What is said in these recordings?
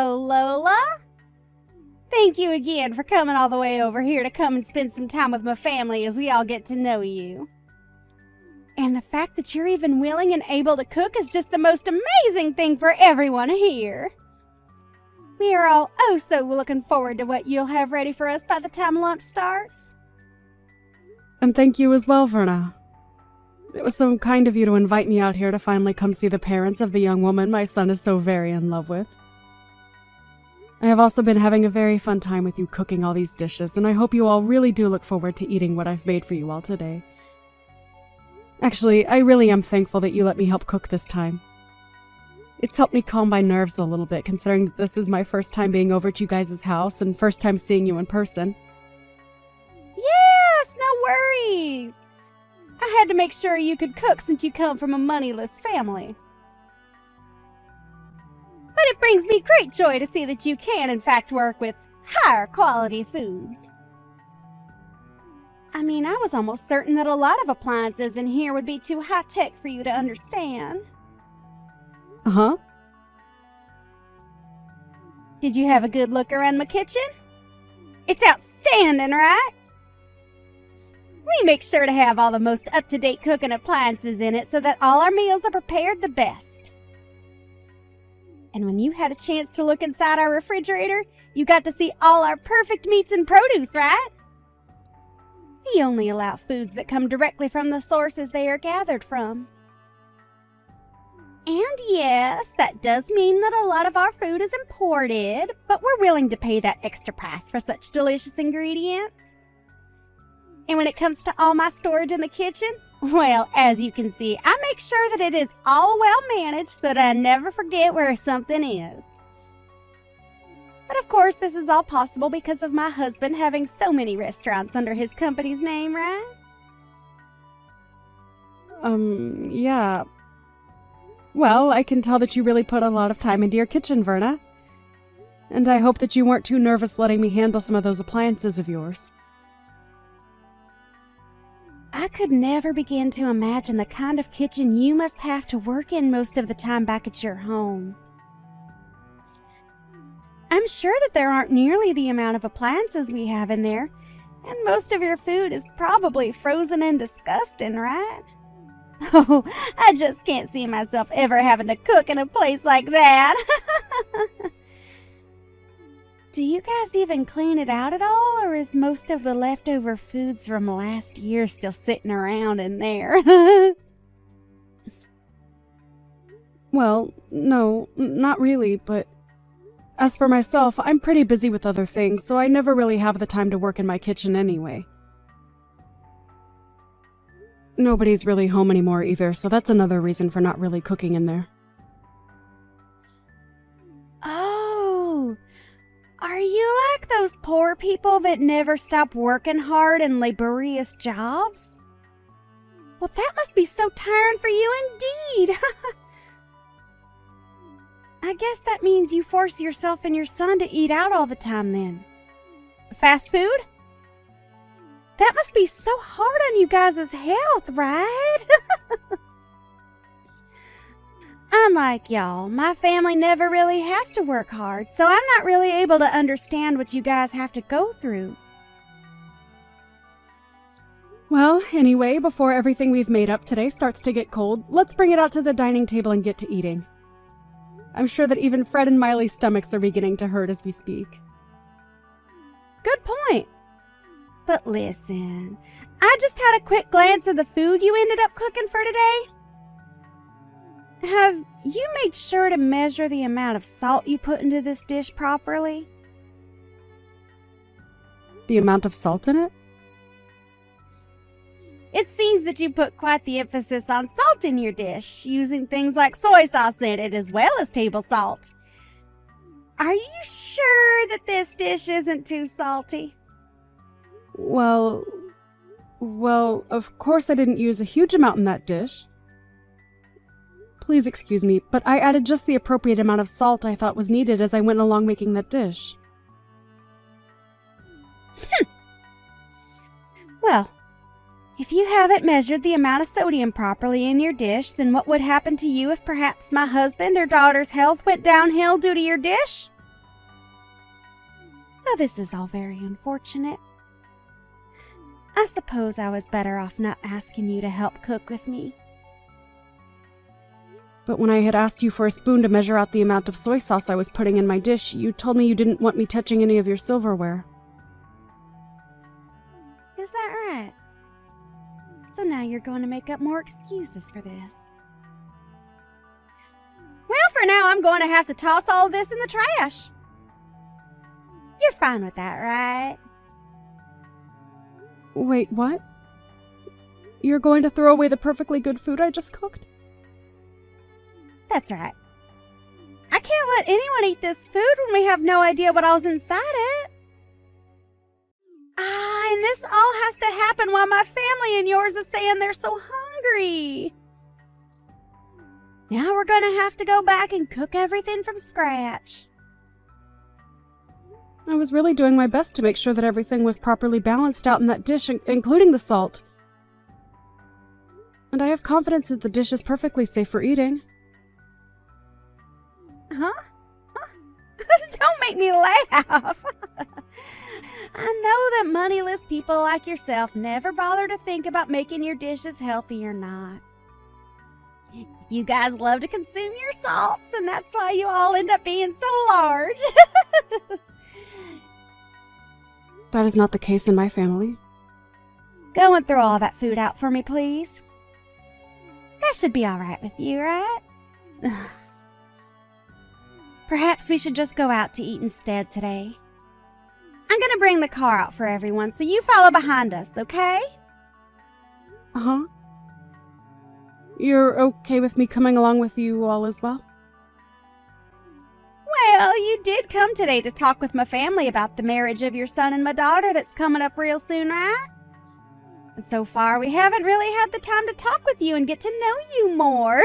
Hello, Lola. Thank you again for coming all the way over here to come and spend some time with my family as we all get to know you. And the fact that you're even willing and able to cook is just the most amazing thing for everyone here. We are all so looking forward to what you'll have ready for us by the time lunch starts. And thank you as well, Verna. It was so kind of you to invite me out here to finally come see the parents of the young woman my son is so very in love with. I have also been having a very fun time with you cooking all these dishes, and I hope you all really do look forward to eating what I've made for you all today. Actually, I really am thankful that you let me help cook this time. It's helped me calm my nerves a little bit, considering that this is my first time being over at you guys' house and first time seeing you in person. Yes, no worries. I had to make sure you could cook since you come from a moneyless family. But it brings me great joy to see that you can, in fact, work with higher quality foods. I mean, I was almost certain that a lot of appliances in here would be too high-tech for you to understand. Uh-huh. Did you have a good look around my kitchen? It's outstanding, right? We make sure to have all the most up-to-date cooking appliances in it so that all our meals are prepared the best. And when you had a chance to look inside our refrigerator, you got to see all our perfect meats and produce, right? We only allow foods that come directly from the sources they are gathered from. And yes, that does mean that a lot of our food is imported, but we're willing to pay that extra price for such delicious ingredients. And when it comes to all my storage in the kitchen, well, as you can see, I make sure that it is all well managed so that I never forget where something is. But of course, this is all possible because of my husband having so many restaurants under his company's name, right? Yeah. Well, I can tell that you really put a lot of time into your kitchen, Verna. And I hope that you weren't too nervous letting me handle some of those appliances of yours. I could never begin to imagine the kind of kitchen you must have to work in most of the time back at your home. I'm sure that there aren't nearly the amount of appliances we have in there, and most of your food is probably frozen and disgusting, right? Oh, I just can't see myself ever having to cook in a place like that. Do you guys even clean it out at all, or is most of the leftover foods from last year still sitting around in there? Well, no, not really, but as for myself, I'm pretty busy with other things, so I never really have the time to work in my kitchen anyway. Nobody's really home anymore either, so that's another reason for not really cooking in there. Oh, are you like those poor people that never stop working hard in laborious jobs? Well, that must be so tiring for you indeed. I guess that means you force yourself and your son to eat out all the time then. Fast food? That must be so hard on you guys' health, right? Unlike y'all, my family never really has to work hard, so I'm not really able to understand what you guys have to go through. Well, anyway, before everything we've made up today starts to get cold, let's bring it out to the dining table and get to eating. I'm sure that even Fred and Miley's stomachs are beginning to hurt as we speak. Good point. But listen, I just had a quick glance at the food you ended up cooking for today. Have you made sure to measure the amount of salt you put into this dish properly? The amount of salt in it? It seems that you put quite the emphasis on salt in your dish, using things like soy sauce in it as well as table salt. Are you sure that this dish isn't too salty? Well, of course I didn't use a huge amount in that dish. Please excuse me, but I added just the appropriate amount of salt I thought was needed as I went along making that dish. Well, if you haven't measured the amount of sodium properly in your dish, then what would happen to you if perhaps my husband or daughter's health went downhill due to your dish? Oh, this is all very unfortunate. I suppose I was better off not asking you to help cook with me. But when I had asked you for a spoon to measure out the amount of soy sauce I was putting in my dish, you told me you didn't want me touching any of your silverware. Is that right? So now you're going to make up more excuses for this. Well, for now, I'm going to have to toss all of this in the trash. You're fine with that, right? Wait, what? You're going to throw away the perfectly good food I just cooked? That's right. I can't let anyone eat this food when we have no idea what all's inside it. And this all has to happen while my family and yours is saying they're so hungry. Now we're going to have to go back and cook everything from scratch. I was really doing my best to make sure that everything was properly balanced out in that dish, including the salt. And I have confidence that the dish is perfectly safe for eating. Huh? Don't make me laugh. I know that moneyless people like yourself never bother to think about making your dishes healthy or not. You guys love to consume your salts, and that's why you all end up being so large. That is not the case in my family. Go and throw all that food out for me, please. That should be all right with you, right? Perhaps we should just go out to eat instead today. I'm going to bring the car out for everyone, so you follow behind us, okay? Uh-huh. You're okay with me coming along with you all as well? Well, you did come today to talk with my family about the marriage of your son and my daughter that's coming up real soon, right? And so far, we haven't really had the time to talk with you and get to know you more.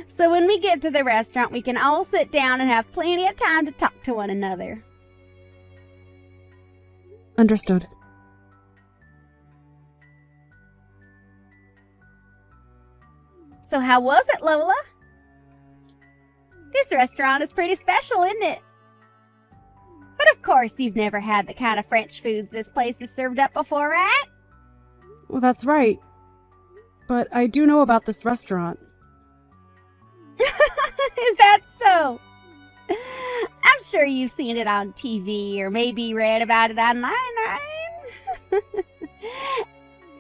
So when we get to the restaurant, we can all sit down and have plenty of time to talk to one another. Understood. So how was it, Lola? This restaurant is pretty special, isn't it? But of course, you've never had the kind of French foods this place has served up before, right? Well, that's right. But I do know about this restaurant. Is that so? I'm sure you've seen it on TV or maybe read about it online, right?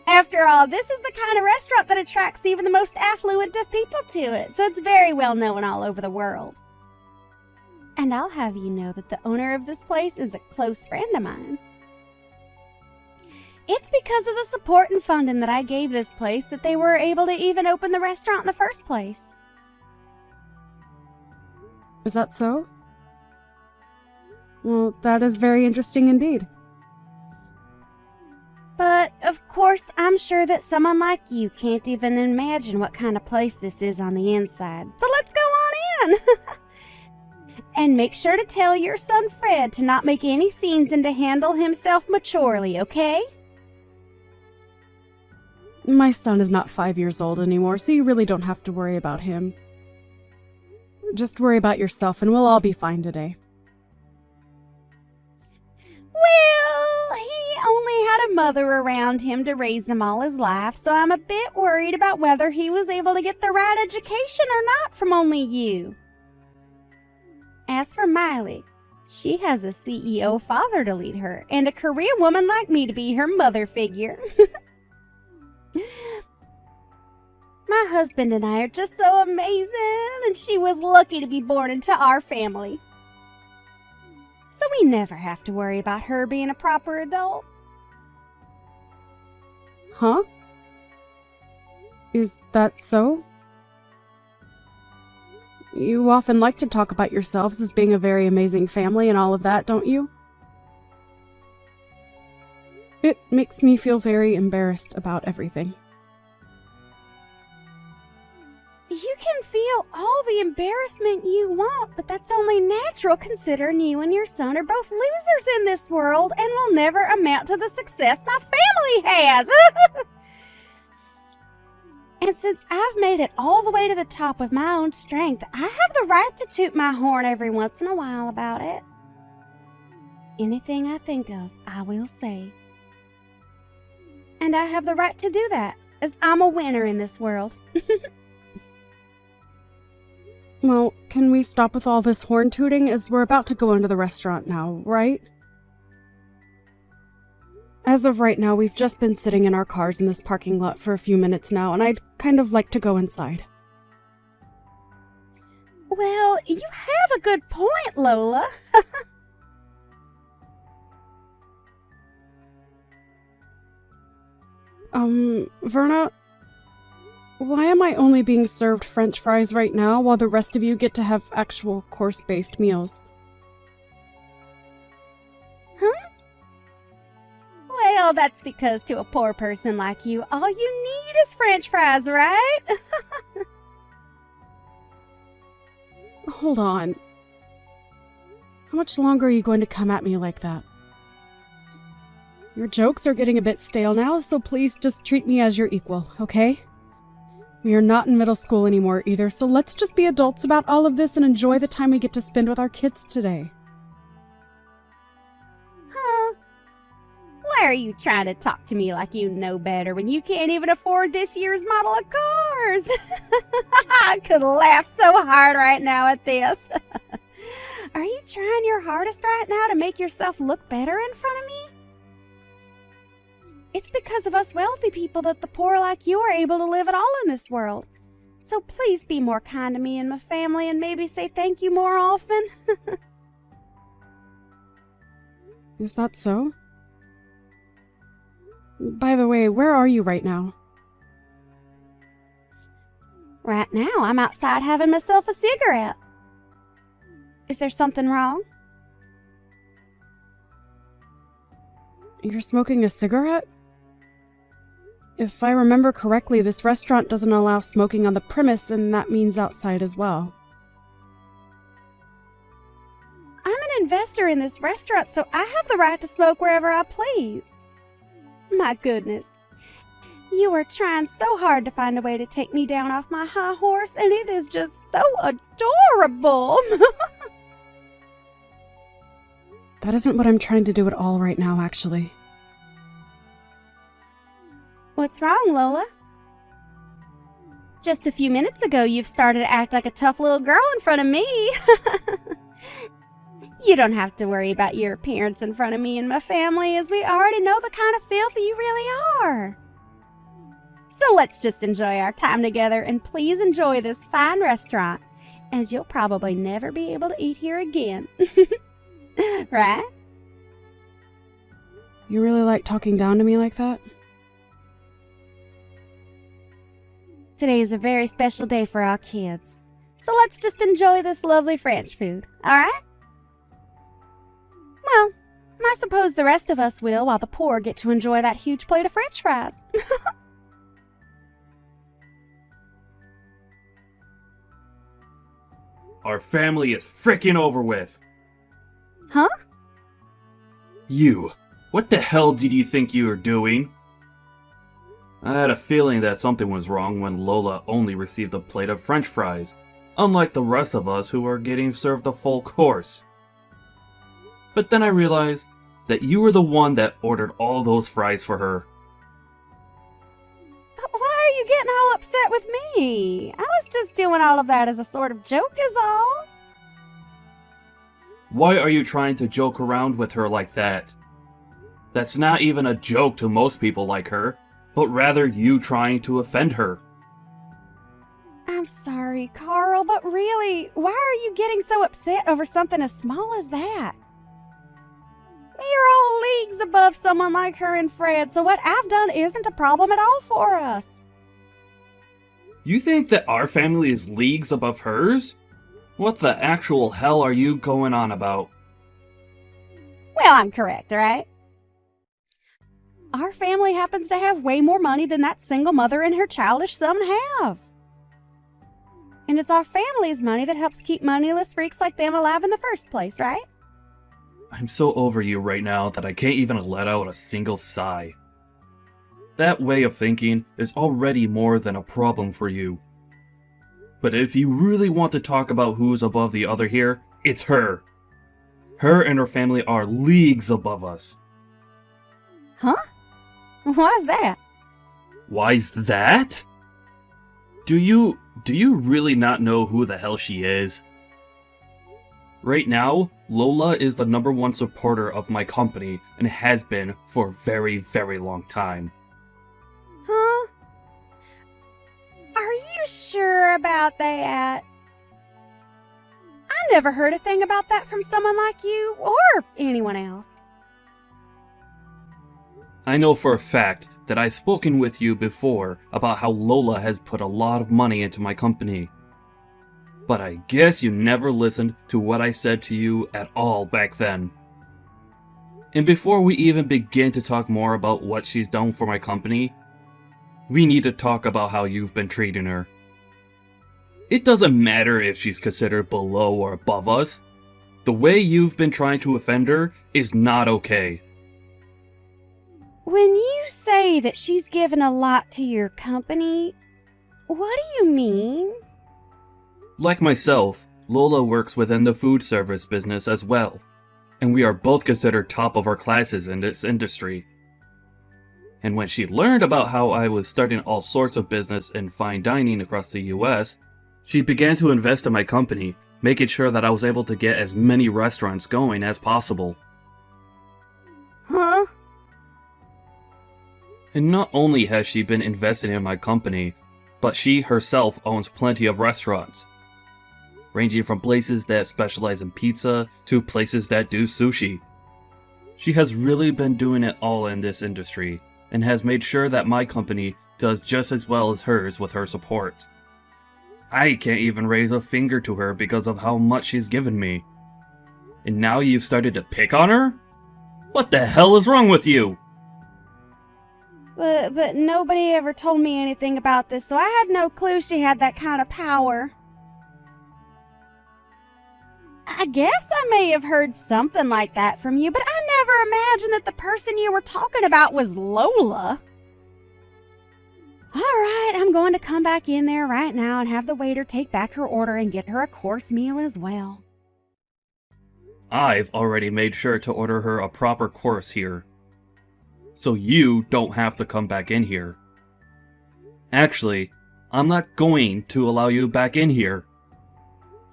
After all, this is the kind of restaurant that attracts even the most affluent of people to it, so it's very well known all over the world. And I'll have you know that the owner of this place is a close friend of mine. It's because of the support and funding that I gave this place that they were able to even open the restaurant in the first place. Is that so? Well, that is very interesting indeed. But, of course, I'm sure that someone like you can't even imagine what kind of place this is on the inside. So let's go on in! And make sure to tell your son Fred to not make any scenes and to handle himself maturely, okay? My son is not 5 years old anymore, so you really don't have to worry about him. Just worry about yourself and we'll all be fine today. Well, he only had a mother around him to raise him all his life, so I'm a bit worried about whether he was able to get the right education or not from only you. As for Miley, she has a CEO father to lead her, and a career woman like me to be her mother figure. My husband and I are just so amazing, and she was lucky to be born into our family. So we never have to worry about her being a proper adult. Huh? Is that so? You often like to talk about yourselves as being a very amazing family and all of that, don't you? It makes me feel very embarrassed about everything. You can feel all the embarrassment you want, but that's only natural considering you and your son are both losers in this world and will never amount to the success my family has. And since I've made it all the way to the top with my own strength, I have the right to toot my horn every once in a while about it. Anything I think of, I will say. And I have the right to do that, as I'm a winner in this world. Well, can we stop with all this horn tooting, as we're about to go into the restaurant now, right? As of right now, we've just been sitting in our cars in this parking lot for a few minutes now, and I'd kind of like to go inside. Well, you have a good point, Lola. Verna, why am I only being served French fries right now while the rest of you get to have actual course-based meals? Huh? Well, that's because to a poor person like you, all you need is French fries, right? Hold on. How much longer are you going to come at me like that? Your jokes are getting a bit stale now, so please just treat me as your equal, okay? We are not in middle school anymore either, so let's just be adults about all of this and enjoy the time we get to spend with our kids today. Huh? Why are you trying to talk to me like you know better when you can't even afford this year's model of cars? I could laugh so hard right now at this. Are you trying your hardest right now to make yourself look better in front of me? It's because of us wealthy people that the poor like you are able to live at all in this world. So please be more kind to me and my family and maybe say thank you more often. Is that so? By the way, where are you right now? Right now, I'm outside having myself a cigarette. Is there something wrong? You're smoking a cigarette? If I remember correctly, this restaurant doesn't allow smoking on the premise, and that means outside as well. I'm an investor in this restaurant, so I have the right to smoke wherever I please. My goodness. You are trying so hard to find a way to take me down off my high horse, and it is just so adorable. That isn't what I'm trying to do at all right now, actually. What's wrong, Lola? Just a few minutes ago, you've started to act like a tough little girl in front of me. You don't have to worry about your appearance in front of me and my family, as we already know the kind of filth you really are. So let's just enjoy our time together, and please enjoy this fine restaurant, as you'll probably never be able to eat here again. Right? You really like talking down to me like that? Today is a very special day for our kids. So let's just enjoy this lovely French food, alright? Well, I suppose the rest of us will, while the poor get to enjoy that huge plate of French fries. Our family is frickin' over with. Huh? You. What the hell did you think you were doing? I had a feeling that something was wrong when Lola only received a plate of French fries, unlike the rest of us who are getting served a full course. But then I realized that you were the one that ordered all those fries for her. Why are you getting all upset with me? I was just doing all of that as a sort of joke is all. Why are you trying to joke around with her like that? That's not even a joke to most people like her, but rather you trying to offend her. I'm sorry, Carl, but really, why are you getting so upset over something as small as that? We are all leagues above someone like her and Fred, so what I've done isn't a problem at all for us. You think that our family is leagues above hers? What the actual hell are you going on about? Well, I'm correct, right? Our family happens to have way more money than that single mother and her childish son have. And it's our family's money that helps keep moneyless freaks like them alive in the first place, right? I'm so over you right now that I can't even let out a single sigh. That way of thinking is already more than a problem for you. But if you really want to talk about who's above the other here, it's her. Her and her family are leagues above us. Huh? Why's that? Why's that? Do you really not know who the hell she is? Right now, Lola is the #1 supporter of my company and has been for a very, very long time. Huh? Are you sure about that? I never heard a thing about that from someone like you or anyone else. I know for a fact that I've spoken with you before about how Lola has put a lot of money into my company. But I guess you never listened to what I said to you at all back then. And before we even begin to talk more about what she's done for my company, we need to talk about how you've been treating her. It doesn't matter if she's considered below or above us. The way you've been trying to offend her is not okay. When you say that she's given a lot to your company, what do you mean? Like myself, Lola works within the food service business as well, and we are both considered top of our classes in this industry. And when she learned about how I was starting all sorts of business in fine dining across the US, she began to invest in my company, making sure that I was able to get as many restaurants going as possible. Huh? And not only has she been investing in my company, but she herself owns plenty of restaurants, ranging from places that specialize in pizza to places that do sushi. She has really been doing it all in this industry, and has made sure that my company does just as well as hers with her support. I can't even raise a finger to her because of how much she's given me. And now you've started to pick on her? What the hell is wrong with you? But nobody ever told me anything about this, so I had no clue she had that kind of power. I guess I may have heard something like that from you, but I never imagined that the person you were talking about was Lola. All right, I'm going to come back in there right now and have the waiter take back her order and get her a course meal as well. I've already made sure to order her a proper course here, so you don't have to come back in here. Actually, I'm not going to allow you back in here.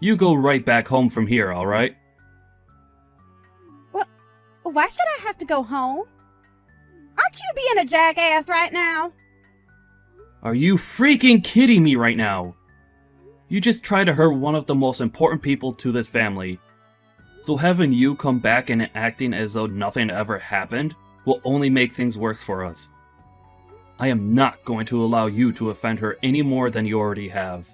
You go right back home from here, alright? Well, why should I have to go home? Aren't you being a jackass right now? Are you freaking kidding me right now? You just tried to hurt one of the most important people to this family. So having you come back and acting as though nothing ever happened will only make things worse for us. I am not going to allow you to offend her any more than you already have.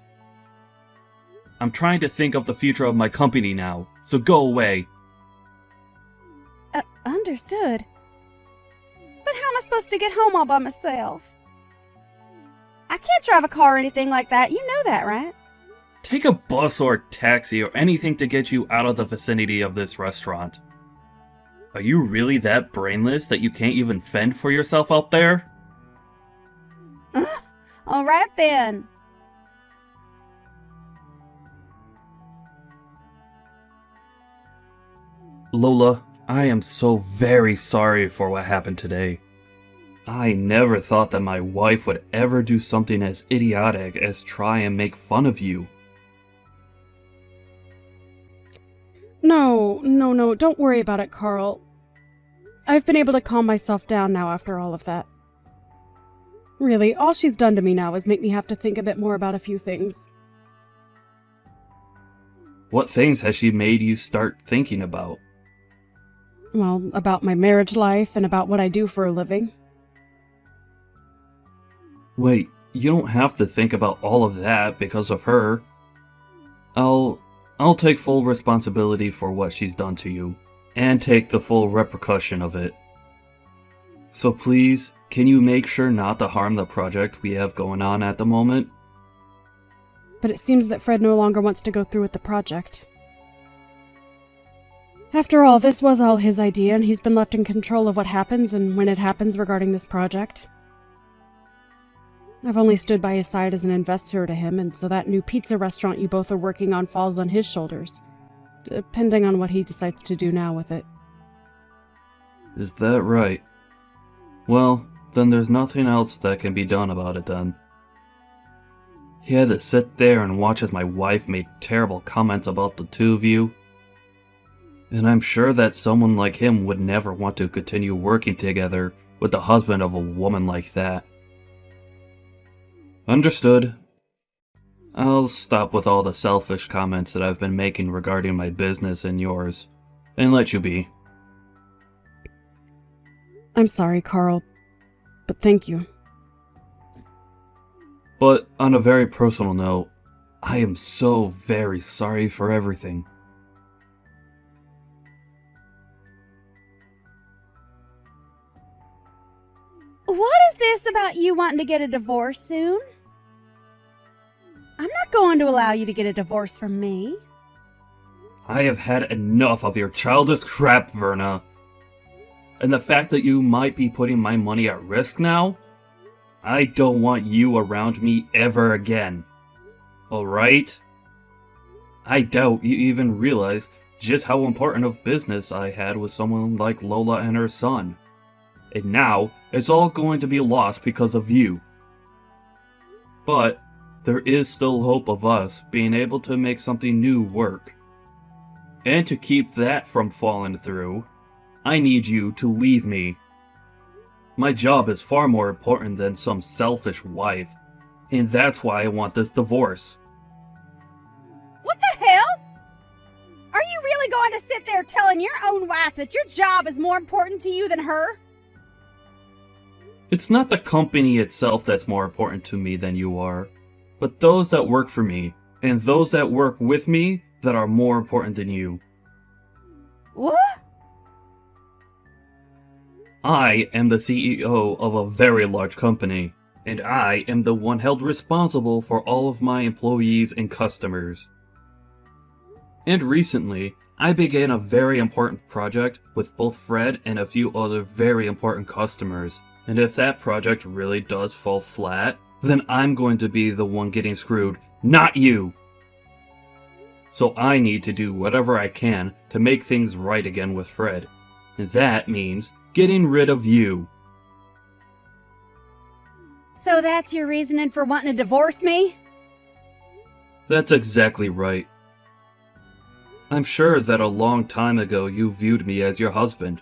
I'm trying to think of the future of my company now, so go away. Understood. But how am I supposed to get home all by myself? I can't drive a car or anything like that, you know that, right? Take a bus or taxi or anything to get you out of the vicinity of this restaurant. Are you really that brainless that you can't even fend for yourself out there? All right then. Lola, I am so very sorry for what happened today. I never thought that my wife would ever do something as idiotic as try and make fun of you. No, don't worry about it, Carl. I've been able to calm myself down now after all of that. Really, all she's done to me now is make me have to think a bit more about a few things. What things has she made you start thinking about? Well, about my marriage life and about what I do for a living. Wait, you don't have to think about all of that because of her. I'll take full responsibility for what she's done to you, and take the full repercussion of it. So please, can you make sure not to harm the project we have going on at the moment? But it seems that Fred no longer wants to go through with the project. After all, this was all his idea, and he's been left in control of what happens and when it happens regarding this project. I've only stood by his side as an investor to him, and so that new pizza restaurant you both are working on falls on his shoulders. depending on what he decides to do now with it. Is that right? Well, then there's nothing else that can be done about it then. He had to sit there and watch as my wife made terrible comments about the two of you. And I'm sure that someone like him would never want to continue working together with the husband of a woman like that. Understood. I'll stop with all the selfish comments that I've been making regarding my business and yours, and let you be. I'm sorry, Carl, but thank you. But on a very personal note, I am so very sorry for everything. What is this about you wanting to get a divorce soon? I'm not going to allow you to get a divorce from me. I have had enough of your childish crap, Verna. And the fact that you might be putting my money at risk now? I don't want you around me ever again. Alright? I doubt you even realize just how important of business I had with someone like Lola and her son. And now, it's all going to be lost because of you. But, there is still hope of us being able to make something new work. And to keep that from falling through, I need you to leave me. My job is far more important than some selfish wife, and that's why I want this divorce. What the hell? Are you really going to sit there telling your own wife that your job is more important to you than her? It's not the company itself that's more important to me than you are, but those that work for me, and those that work with me that are more important than you. What? I am the CEO of a very large company, and I am the one held responsible for all of my employees and customers. And recently, I began a very important project with both Fred and a few other very important customers. And if that project really does fall flat, then I'm going to be the one getting screwed, not you! So I need to do whatever I can to make things right again with Fred. And that means getting rid of you. So that's your reasoning for wanting to divorce me? That's exactly right. I'm sure that a long time ago you viewed me as your husband.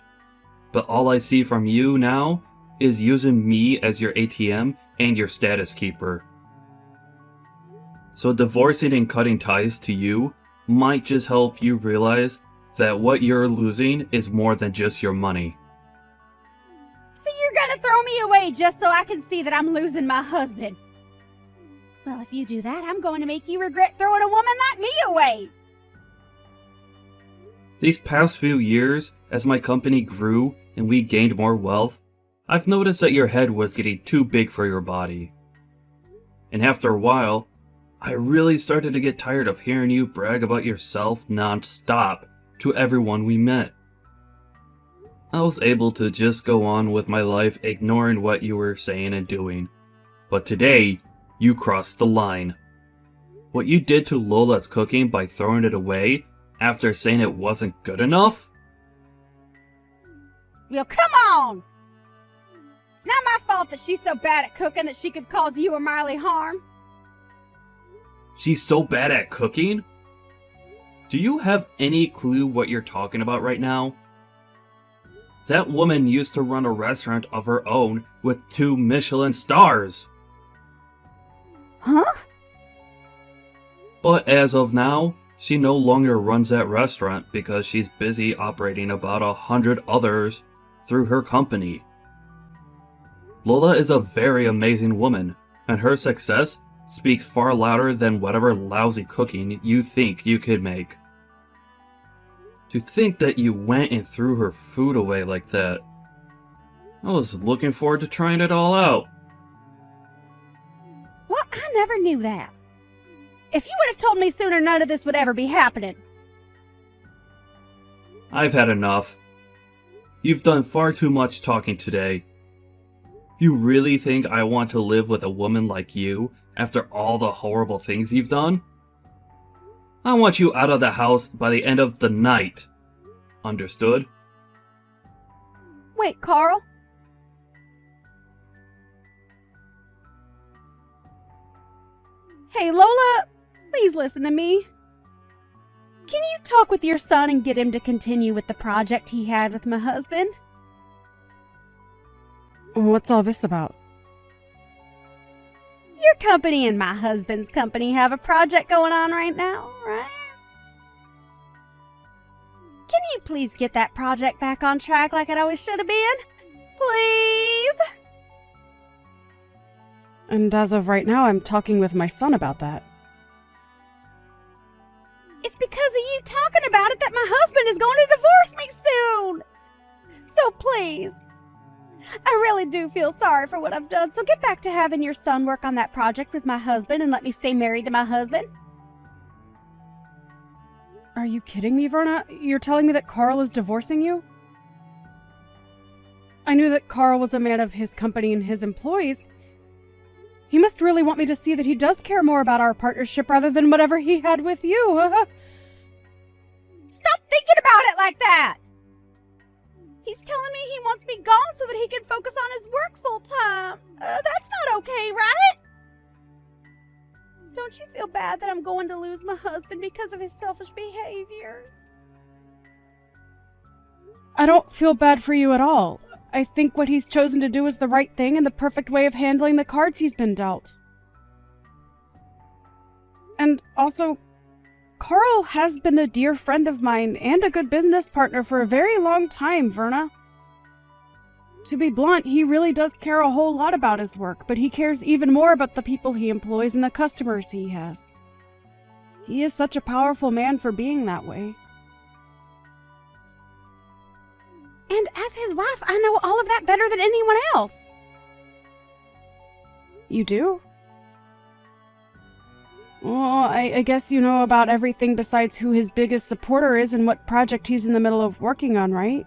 But all I see from you now is using me as your ATM and your status keeper. So divorcing and cutting ties to you might just help you realize that what you're losing is more than just your money. So you're gonna throw me away just so I can see that I'm losing my husband? Well, if you do that, I'm going to make you regret throwing a woman like me away. These past few years, as my company grew and we gained more wealth, I've noticed that your head was getting too big for your body. And after a while, I really started to get tired of hearing you brag about yourself non-stop to everyone we met. I was able to just go on with my life ignoring what you were saying and doing. But today, you crossed the line. What you did to Lola's cooking by throwing it away after saying it wasn't good enough? Well, come on! It's not my fault that she's so bad at cooking that she could cause you or Miley harm. She's so bad at cooking? Do you have any clue what you're talking about right now? That woman used to run a restaurant of her own with 2 Michelin stars. Huh? But as of now, she no longer runs that restaurant because she's busy operating about 100 others through her company. Lola is a very amazing woman, and her success speaks far louder than whatever lousy cooking you think you could make. To think that you went and threw her food away like that. I was looking forward to trying it all out. Well, I never knew that. If you would have told me sooner, none of this would ever be happening. I've had enough. You've done far too much talking today. You really think I want to live with a woman like you after all the horrible things you've done? I want you out of the house by the end of the night. Understood? Wait, Carl. Hey, Lola, please listen to me. Can you talk with your son and get him to continue with the project he had with my husband? What's all this about? Your company and my husband's company have a project going on right now, right? Can you please get that project back on track like it always should have been? Please? And as of right now, I'm talking with my son about that. It's because of you talking about it that my husband is going to divorce me soon. So please, I really do feel sorry for what I've done, so get back to having your son work on that project with my husband and let me stay married to my husband. Are you kidding me, Verna? You're telling me that Carl is divorcing you? I knew that Carl was a man of his company and his employees. He must really want me to see that he does care more about our partnership rather than whatever he had with you. Stop thinking about it like that! He's telling me he wants me gone so that he can focus on his work full time. That's not okay, right? Don't you feel bad that I'm going to lose my husband because of his selfish behaviors? I don't feel bad for you at all. I think what he's chosen to do is the right thing and the perfect way of handling the cards he's been dealt. And also, Carl has been a dear friend of mine and a good business partner for a very long time, Verna. To be blunt, he really does care a whole lot about his work, but he cares even more about the people he employs and the customers he has. He is such a powerful man for being that way. And as his wife, I know all of that better than anyone else. You do? Well, I guess you know about everything besides who his biggest supporter is and what project he's in the middle of working on, right?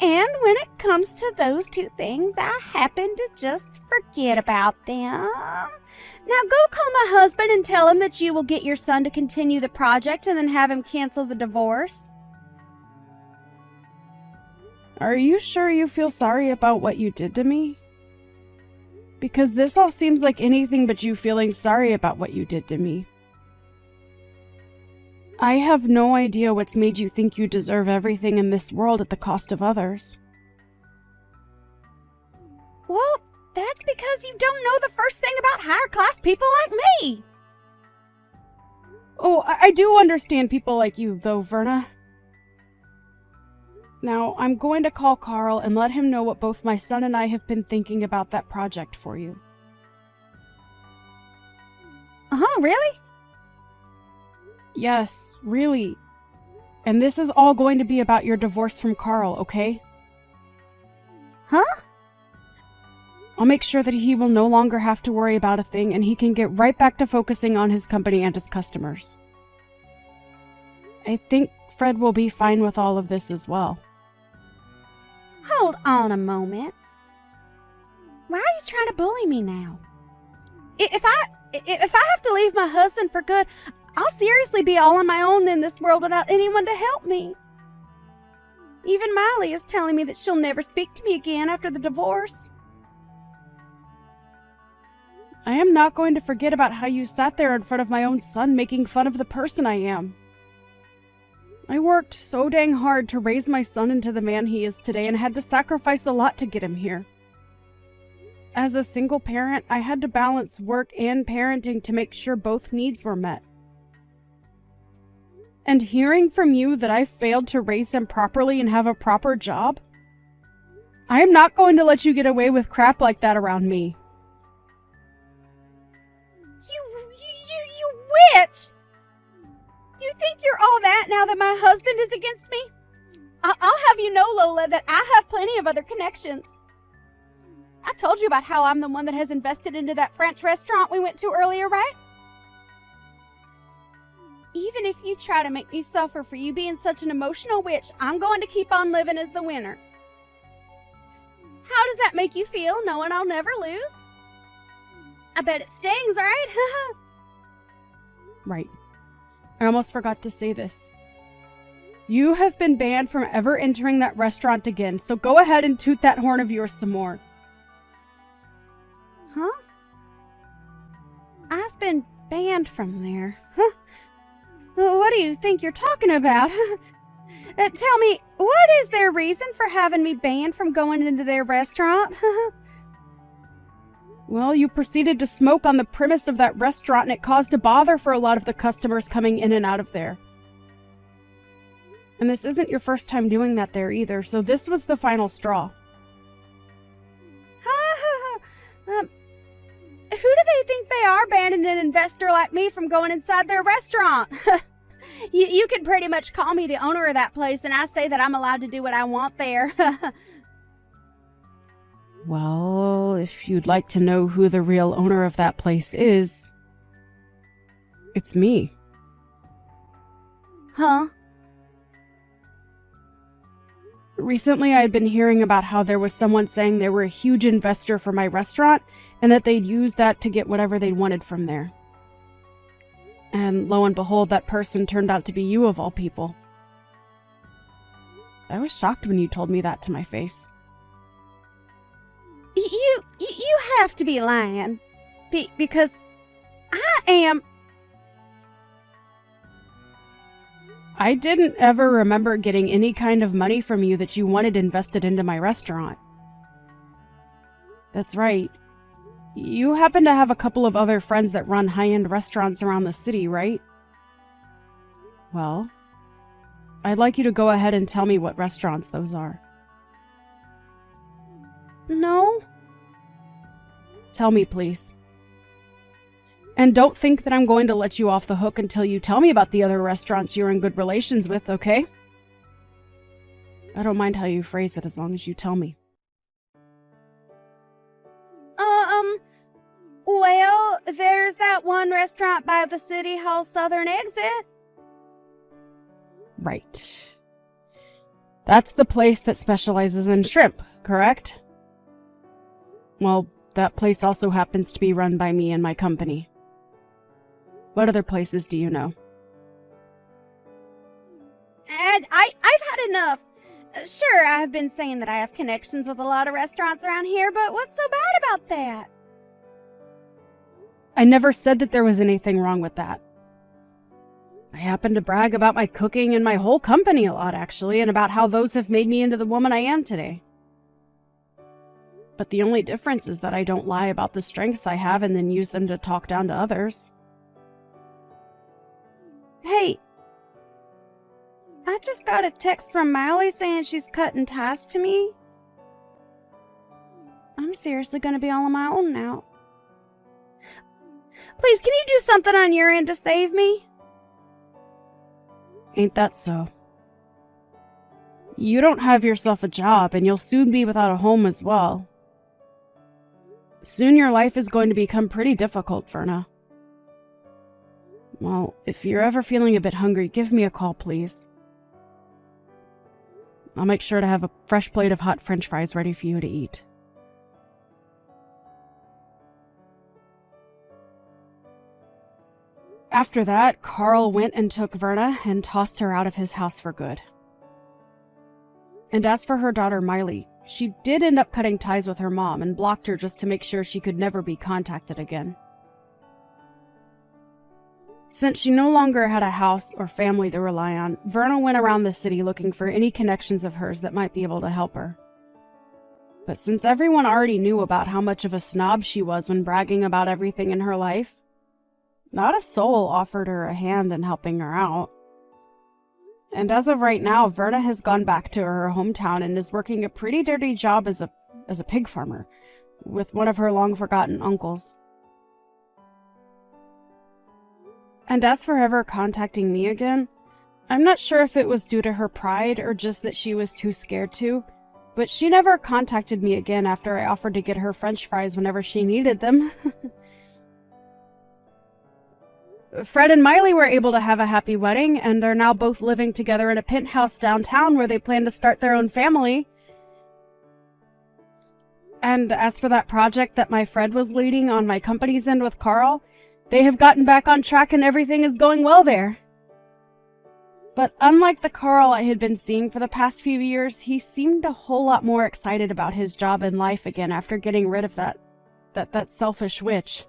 And when it comes to those two things, I happen to just forget about them. Now go call my husband and tell him that you will get your son to continue the project and then have him cancel the divorce. Are you sure you feel sorry about what you did to me? Because this all seems like anything but you feeling sorry about what you did to me. I have no idea what's made you think you deserve everything in this world at the cost of others. Well, that's because you don't know the first thing about higher class people like me. Oh, I do understand people like you, though, Verna. Now, I'm going to call Carl and let him know what both my son and I have been thinking about that project for you. Really? Yes, really. And this is all going to be about your divorce from Carl, okay? Huh? I'll make sure that he will no longer have to worry about a thing and he can get right back to focusing on his company and his customers. I think Fred will be fine with all of this as well. Hold on a moment. Why are you trying to bully me now? If I have to leave my husband for good, I'll seriously be all on my own in this world without anyone to help me. Even Miley is telling me that she'll never speak to me again after the divorce. I am not going to forget about how you sat there in front of my own son making fun of the person I am. I worked so dang hard to raise my son into the man he is today and had to sacrifice a lot to get him here. As a single parent, I had to balance work and parenting to make sure both needs were met. And hearing from you that I failed to raise him properly and have a proper job? I am not going to let you get away with crap like that around me. You witch! You think you're all that now that my husband is against me? I'll have you know, Lola, that I have plenty of other connections. I told you about how I'm the one that has invested into that French restaurant we went to earlier, right? Even if you try to make me suffer for you being such an emotional witch, I'm going to keep on living as the winner. How does that make you feel, knowing I'll never lose? I bet it stings, right? Right. I almost forgot to say this. You have been banned from ever entering that restaurant again, so go ahead and toot that horn of yours some more. Huh? I've been banned from there. Huh? What do you think you're talking about? Tell me, what is their reason for having me banned from going into their restaurant? Well, you proceeded to smoke on the premise of that restaurant, and it caused a bother for a lot of the customers coming in and out of there. And this isn't your first time doing that there either, so this was the final straw. Who do they think they are banning an investor like me from going inside their restaurant? You can pretty much call me the owner of that place, and I say that I'm allowed to do what I want there. Well, if you'd like to know who the real owner of that place is, it's me. Huh? Recently, I had been hearing about how there was someone saying they were a huge investor for my restaurant and that they'd use that to get whatever they wanted from there. And lo and behold, that person turned out to be you of all people. I was shocked when you told me that to my face. You have to be lying. Because I am... I didn't ever remember getting any kind of money from you that you wanted invested into my restaurant. That's right. You happen to have a couple of other friends that run high-end restaurants around the city, right? Well, I'd like you to go ahead and tell me what restaurants those are. No? Tell me, please. And don't think that I'm going to let you off the hook until you tell me about the other restaurants you're in good relations with, okay? I don't mind how you phrase it as long as you tell me. Well, there's that one restaurant by the City Hall southern exit. Right. That's the place that specializes in shrimp, correct? Well, that place also happens to be run by me and my company. What other places do you know? And I've had enough. Sure, I've been saying that I have connections with a lot of restaurants around here, but what's so bad about that? I never said that there was anything wrong with that. I happen to brag about my cooking and my whole company a lot, actually, and about how those have made me into the woman I am today. But the only difference is that I don't lie about the strengths I have and then use them to talk down to others. Hey, I just got a text from Miley saying she's cutting ties to me. I'm seriously gonna be all on my own now. Please, can you do something on your end to save me? Ain't that so? You don't have yourself a job, and you'll soon be without a home as well. Soon your life is going to become pretty difficult, Verna. Well, if you're ever feeling a bit hungry, give me a call, please. I'll make sure to have a fresh plate of hot French fries ready for you to eat. After that, Carl went and took Verna and tossed her out of his house for good. And as for her daughter Miley, she did end up cutting ties with her mom and blocked her just to make sure she could never be contacted again. Since she no longer had a house or family to rely on, Verna went around the city looking for any connections of hers that might be able to help her. But since everyone already knew about how much of a snob she was when bragging about everything in her life, not a soul offered her a hand in helping her out. And as of right now, Verna has gone back to her hometown and is working a pretty dirty job as a pig farmer with one of her long-forgotten uncles. And as for ever contacting me again, I'm not sure if it was due to her pride or just that she was too scared to, but she never contacted me again after I offered to get her French fries whenever she needed them. Fred and Miley were able to have a happy wedding and are now both living together in a penthouse downtown where they plan to start their own family. And as for that project that my Fred was leading on my company's end with Carl, They have gotten back on track and everything is going well there. But unlike the Carl I had been seeing for the past few years, he seemed a whole lot more excited about his job in life again after getting rid of that selfish witch.